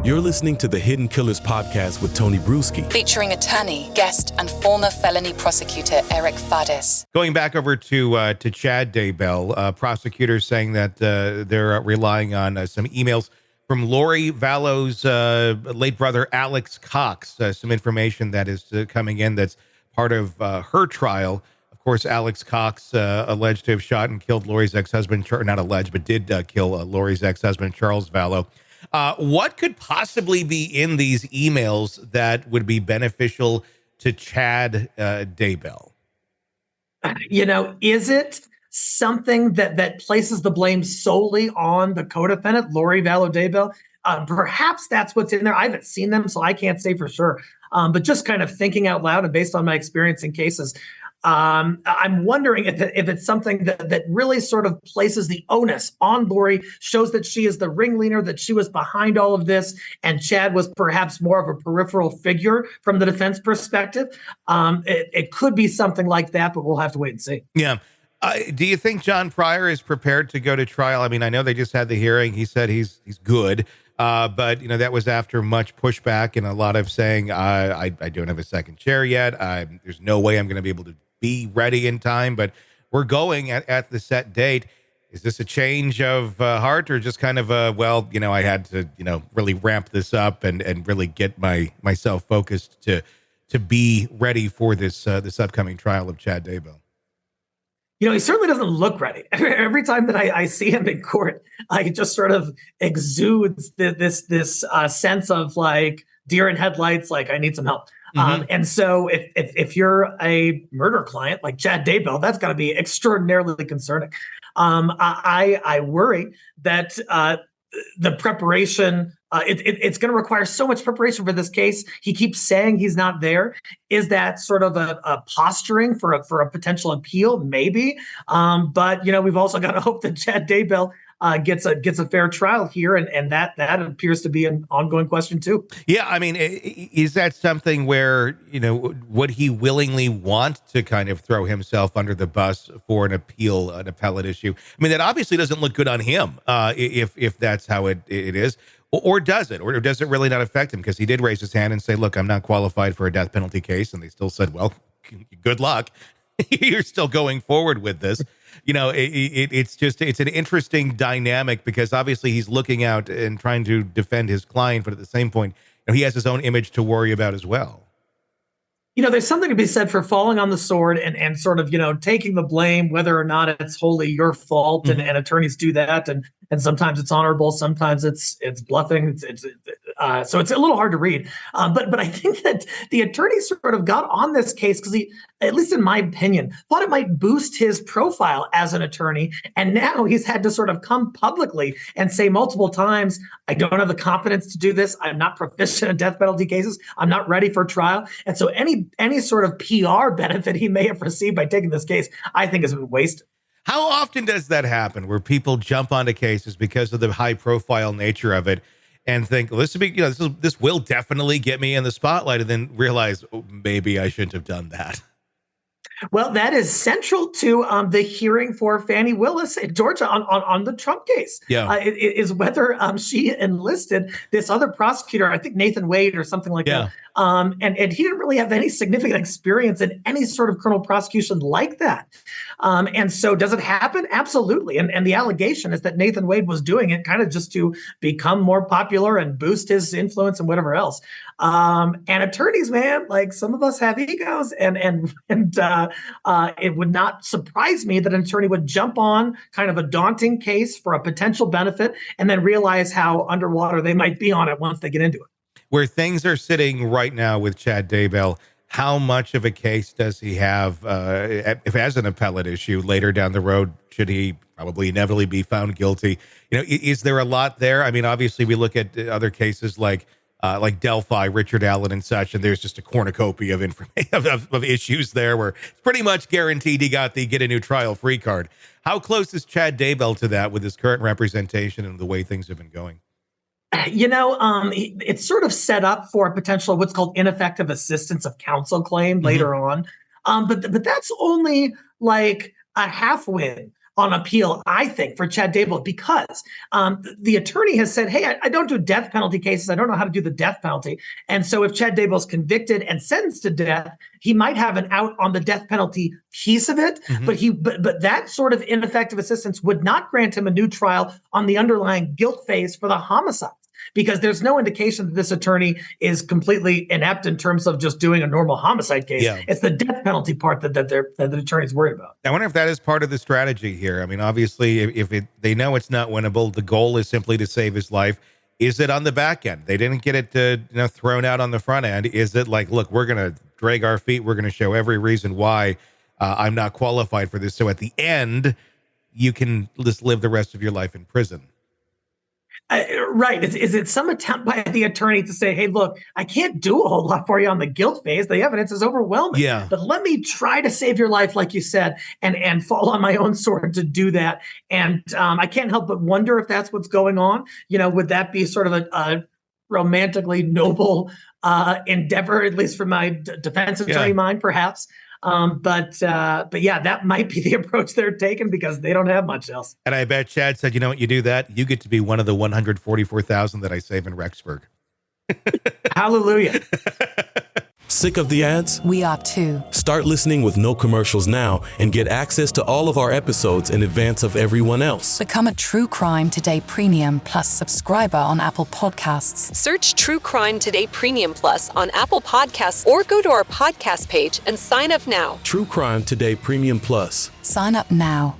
You're listening to the Hidden Killers podcast with Tony Brueski, featuring attorney, guest, and former felony prosecutor Eric Faddis. Going back over to Chad Daybell, prosecutors saying that they're relying on some emails from Lori Vallow's late brother, Alex Cox, some information that is coming in that's part of her trial. Of course, Alex Cox alleged to have shot and killed Lori's ex-husband, not alleged, but did kill Lori's ex-husband, Charles Vallow. What could possibly be in these emails that would be beneficial to Chad Daybell? You know, is it something that places the blame solely on the co-defendant, Lori Vallow Daybell? Perhaps that's what's in there. I haven't seen them, so I can't say for sure. But just kind of thinking out loud and based on my experience in cases, I'm wondering if it's something that really sort of places the onus on Lori, shows that she is the ringleader, that she was behind all of this, and Chad was perhaps more of a peripheral figure from the defense perspective. It could be something like that, but we'll have to wait and see. Yeah. Do you think John Pryor is prepared to go to trial? I mean, I know they just had the hearing. He said he's good. But, you know, that was after much pushback and a lot of saying, I don't have a second chair yet. There's no way I'm going to be able to be ready in time, but we're going at the set date. Is this a change of heart or just kind of well, you know, I had to, you know, really ramp this up and really get myself focused to be ready for this upcoming trial of Chad Daybell? You know, he certainly doesn't look ready. Every time that I see him in court, he just sort of exudes this sense of like deer in headlights, like I need some help. Mm-hmm. And so if you're a murder client like Chad Daybell, that's got to be extraordinarily concerning. I worry that the preparation, it's going to require so much preparation for this case. He keeps saying he's not there. Is that sort of a posturing for a potential appeal? Maybe. But, you know, we've also got to hope that Chad Daybell gets a fair trial here, and that appears to be an ongoing question too. Yeah, I mean, is that something where, you know, would he willingly want to kind of throw himself under the bus for an appellate issue? I mean, that obviously doesn't look good on him if that's how it is. Or does it? Or does it really not affect him? Because he did raise his hand and say, look, I'm not qualified for a death penalty case. And they still said, well, good luck. You're still going forward with this. You know, it's an interesting dynamic because obviously he's looking out and trying to defend his client. But at the same point, you know, he has his own image to worry about as well. You know, there's something to be said for falling on the sword and sort of, you know, taking the blame, whether or not it's wholly your fault. Mm-hmm. And attorneys do that. And sometimes it's honorable. Sometimes it's bluffing. So it's a little hard to read. But I think that the attorney sort of got on this case because he, at least in my opinion, thought it might boost his profile as an attorney. And now he's had to sort of come publicly and say multiple times, I don't have the competence to do this. I'm not proficient in death penalty cases. I'm not ready for trial. And so any sort of PR benefit he may have received by taking this case, I think has been wasted. How often does that happen where people jump onto cases because of the high profile nature of it and think, well, this will definitely get me in the spotlight, and then realize, oh, maybe I shouldn't have done that? Well, that is central to the hearing for Fani Willis in Georgia on the Trump case. Yeah, is whether she enlisted this other prosecutor, I think Nathan Wade or something like that. And he didn't really have any significant experience in any sort of criminal prosecution like that. And so does it happen? Absolutely. And the allegation is that Nathan Wade was doing it kind of just to become more popular and boost his influence and whatever else. And attorneys, man, like some of us have egos and it would not surprise me that an attorney would jump on kind of a daunting case for a potential benefit and then realize how underwater they might be on it once they get into it. Where things are sitting right now with Chad Daybell, how much of a case does he have if as an appellate issue later down the road? Should he probably inevitably be found guilty? You know, is there a lot there? I mean, obviously we look at other cases like Delphi, Richard Allen and such, and there's just a cornucopia of information of issues there where it's pretty much guaranteed he got the get a new trial free card. How close is Chad Daybell to that with his current representation and the way things have been going? You know, it's sort of set up for a potential what's called ineffective assistance of counsel claim later on. But that's only like a half win. on appeal, I think, for Chad Daybell, because the attorney has said, hey, I don't do death penalty cases. I don't know how to do the death penalty. And so if Chad Daybell's convicted and sentenced to death, he might have an out on the death penalty piece of it, but that sort of ineffective assistance would not grant him a new trial on the underlying guilt phase for the homicide, because there's no indication that this attorney is completely inept in terms of just doing a normal homicide case. Yeah. It's the death penalty part that the attorney's worried about. I wonder if that is part of the strategy here. I mean, obviously, if they know it's not winnable, the goal is simply to save his life. Is it on the back end? They didn't get it thrown out on the front end. Is it like, look, we're going to drag our feet. We're going to show every reason why I'm not qualified for this. So at the end, you can just live the rest of your life in prison. Right. Is it some attempt by the attorney to say, hey, look, I can't do a whole lot for you on the guilt phase. The evidence is overwhelming. Yeah. But let me try to save your life, like you said, and fall on my own sword to do that. And I can't help but wonder if that's what's going on. Would that be sort of a romantically noble endeavor, at least from my defense attorney mind, perhaps? But yeah, that might be the approach they're taking because they don't have much else. And I bet Chad said, you know what, you do that, you get to be one of the 144,000 that I save in Rexburg. Hallelujah. Sick of the ads? We are too. Start listening with no commercials now and get access to all of our episodes in advance of everyone else. Become a True Crime Today Premium Plus subscriber on Apple Podcasts. Search True Crime Today Premium Plus on Apple Podcasts or go to our podcast page and sign up now. True Crime Today Premium Plus. Sign up now.